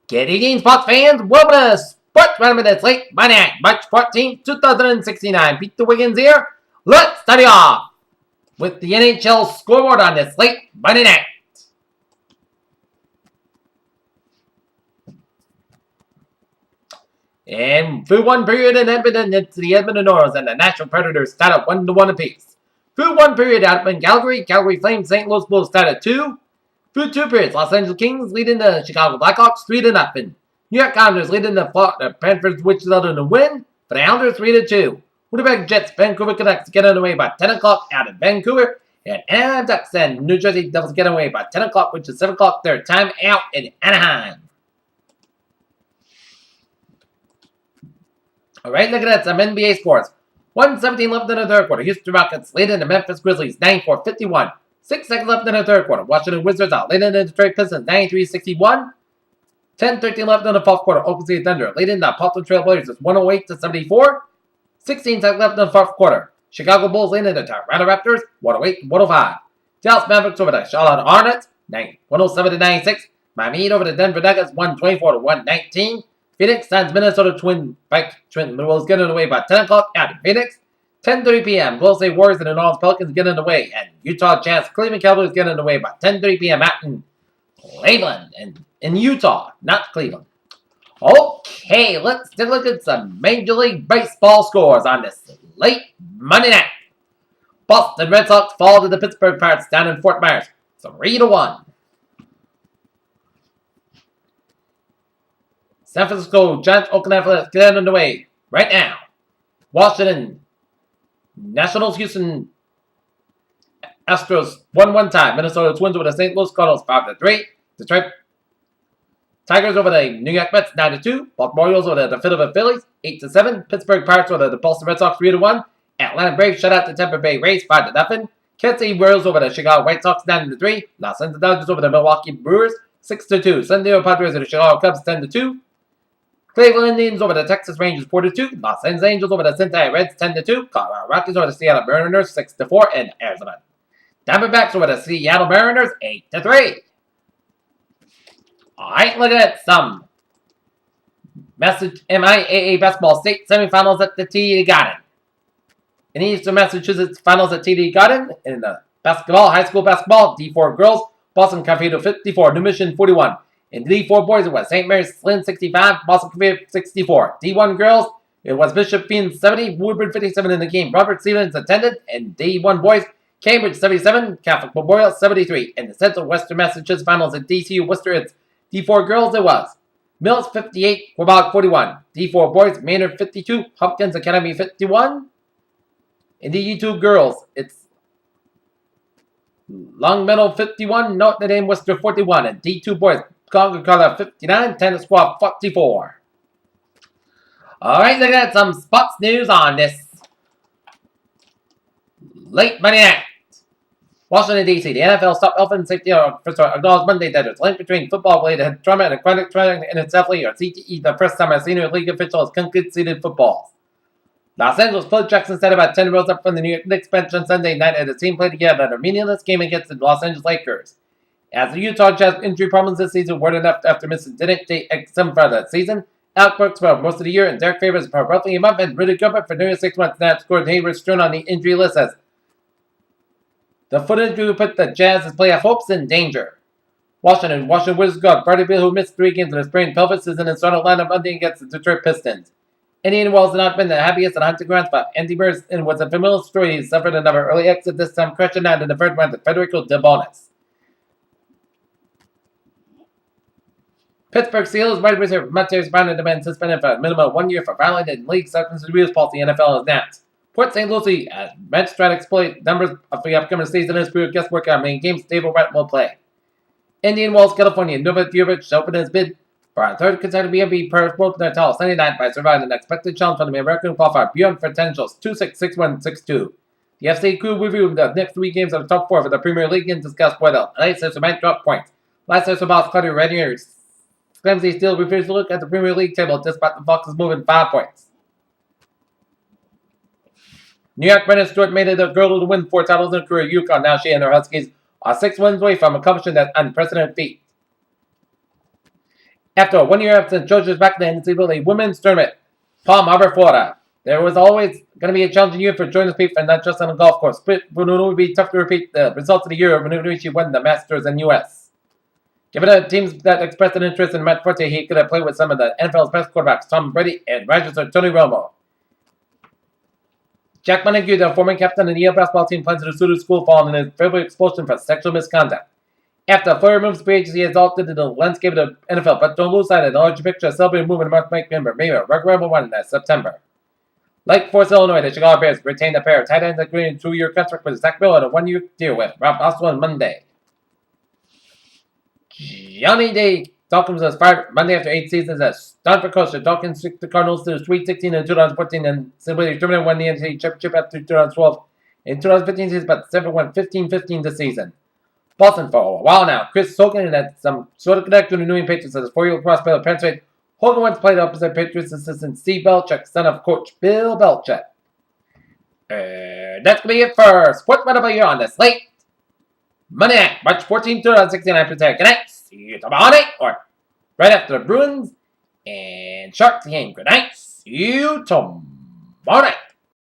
Good evening, sports fans. Welcome to Sports Tournament that's late Monday night, March 14th, 2069. Peter Wiggins here. Let's study off with the NHL Scoreboard on this late Monday night. And through one period in Edmonton, it's the Edmonton Oilers and the Nashville Predators start at 1-1 apiece. Through one period out in Calgary Flames, St. Louis Blues start at 2. Through two periods, Los Angeles Kings leading the Chicago Blackhawks 3-0. New York Islanders leading the Florida Panthers, which is out in the win for the Islanders 3-2. Winnipeg Jets, Vancouver Canucks get underway by 10 o'clock out in Vancouver. And Anaheim Ducks and New Jersey Devils get away by 10 o'clock, which is 7 o'clock their time out in Anaheim. Alright, look at that, some NBA scores. 1:17 left in the third quarter. Houston Rockets leading the Memphis Grizzlies 94-51. 6 seconds left in the third quarter. Washington Wizards out leading the Detroit Pistons 93-61. 10:13 left in the fourth quarter. Oklahoma City Thunder leading the Portland Trail Blazers 108-74. 16 seconds left in the fourth quarter. Chicago Bulls leading the Toronto Raptors 108-105. Dallas Mavericks over the Charlotte Hornets 107-96. Miami Heat over the Denver Nuggets 124-119. Phoenix Suns Minnesota Twins was getting away by 10 o'clock out in Phoenix. 10:30 p.m. Golden State Warriors and the New Orleans Pelicans get underway, and Utah Jazz Cleveland Cavaliers get underway by 10:30 p.m. out in Cleveland and in Utah, not Cleveland. Okay, let's take a look at some Major League Baseball scores on this late Monday night. Boston Red Sox fall to the Pittsburgh Pirates down in Fort Myers, 3-1. San Francisco Giants Oakland Athletics get underway right now. Washington Nationals Houston Astros 1-1 tie. Minnesota Twins over the St. Louis Cardinals 5-3. Detroit Tigers over the New York Mets 9-2. Baltimore Orioles over the Philadelphia Phillies 8-7. Pittsburgh Pirates over the Boston Red Sox 3-1. Atlanta Braves shut out the Tampa Bay Rays 5-0. Kansas City Royals over the Chicago White Sox 9-3. Los Angeles Dodgers over the Milwaukee Brewers 6-2. San Diego Padres over the Chicago Cubs 10-2. Cleveland Indians over the Texas Rangers 4-2. Los Angeles Angels over the Cincinnati Reds 10-2. Colorado Rockies over the Seattle Mariners 6-4. And Arizona Diamondbacks over the Seattle Mariners 8-3. Alright, look at some MIAA basketball state semifinals at the TD Garden. In Eastern Massachusetts, finals at TD Garden. In the basketball, high school basketball, D4 girls, Boston Cathedral 54, New Mission 41. In D4 boys, it was St. Mary's Lynn 65, Boston Cathedral 64. D1 girls, it was Bishop Fien 70, Woodburn 57 in the game. Robert Stevens attended. And D1 boys, Cambridge 77, Catholic Memorial 73. In the Central Western Massachusetts finals at DCU Worcester, it's D4 girls, it was Mills 58, Quebec 41. D4 boys, Maynard 52, Hopkins Academy 51. In D2 girls, it's Longmeadow 51, Notre Dame Worcester 41. And D2 boys, Concord Color 59, Tennis Squad 44. Alright, look at some sports news on this late Monday night. Washington, D.C. The NFL stopped health and safety acknowledged Monday that it's linked between football-related trauma and chronic trauma in its athlete, or CTE, the first time a senior league official has conceded footballs. Los Angeles Phil Jackson set about 10 rows up from the New York Knicks bench on Sunday night as the team played together at a meaningless game against the Los Angeles Lakers. As the Utah Jazz injury problems this season weren't enough after missing didn't take some for that season, Alec Burks for most of the year and Derek Favors for roughly a month and Rudy Gobert for nearly 6 months now scored Hayward thrown on the injury list as the foot injury put the Jazz's playoff hopes in danger. Washington Wizards guard Bradley Beal, who missed 3 games with a sprained pelvis, is in the starting lineup Monday against the Detroit Pistons. Indian Wells has not been the happiest at hunting grounds, but Andy Burns was a familiar story. He suffered another early exit this time, crashing out in the third round to Federico Debonis. Pittsburgh Steelers wide receiver Matthias Brown had been suspended for a minimum of 1 year for violating league substance abuse policy the NFL has announced. Port St. Lucie bench tried to exploit numbers of the upcoming season as period guesswork on main games Dave Wright will play. Indian Wells, California, Novak Djokovic opened his bid for a third consecutive MVP per broke their title Sunday night by surviving an expected challenge from the American qualifier beyond potentials 2-6, 6-1, 6-2. The FC crew reviewed the next 3 games of the top 4 for the Premier League and discussed whether Leicester might drop points. Leicester boss Claudio Ranieri claims he still refuses to look at the Premier League table despite the Foxes moving 5 points. New York Brennan Stewart made it a girl to win 4 titles in her career at UConn. Now she and her Huskies are 6 wins away from accomplishing that unprecedented feat. After a one-year absence, Georgia's back in the NCAA Women's Tournament, Palm Harbor, Florida. There was always going to be a challenging year for Jordan's people, and not just on the golf course. But it would be tough to repeat the results of the year when she won the Masters in U.S. Given the teams that expressed an interest in Matt Forte, he could have played with some of the NFL's best quarterbacks, Tom Brady and Rodgers or Tony Romo. Jack Montague, the former captain of the Yale basketball team, plans to sue the school following his February expulsion for sexual misconduct. After Fleur removes speech, he has altered the landscape of the NFL, but don't lose sight of the larger picture of celebrating movement of Mike member, maybe a record one in September. Like Force Illinois, the Chicago Bears retained a pair of tight ends agreeing to a 2-year contract with Zach Miller and a 1-year deal with Rob Oswald on Monday. Johnny Day Dawkins was fired Monday after 8 seasons as Stanford coach. The Dawkins took the Cardinals to the Sweet 16 in 2014 and simply determined won the NCAA championship after 2012. In 2015 season, but Stanford won 15-15 this season. Boston for a while now. Chris Hogan had some sort of connection to the New England Patriots as a 4-year prospect of Penn State. Hogan once played opposite Patriots assistant Steve Belichick, son of coach Bill Belichick. That's going to be it for Sports Medical here on the Slate Monday night, March 14, 2016. I'm Good night. See you tomorrow night, or right after the Bruins and Sharks game. Good night. See you tomorrow night.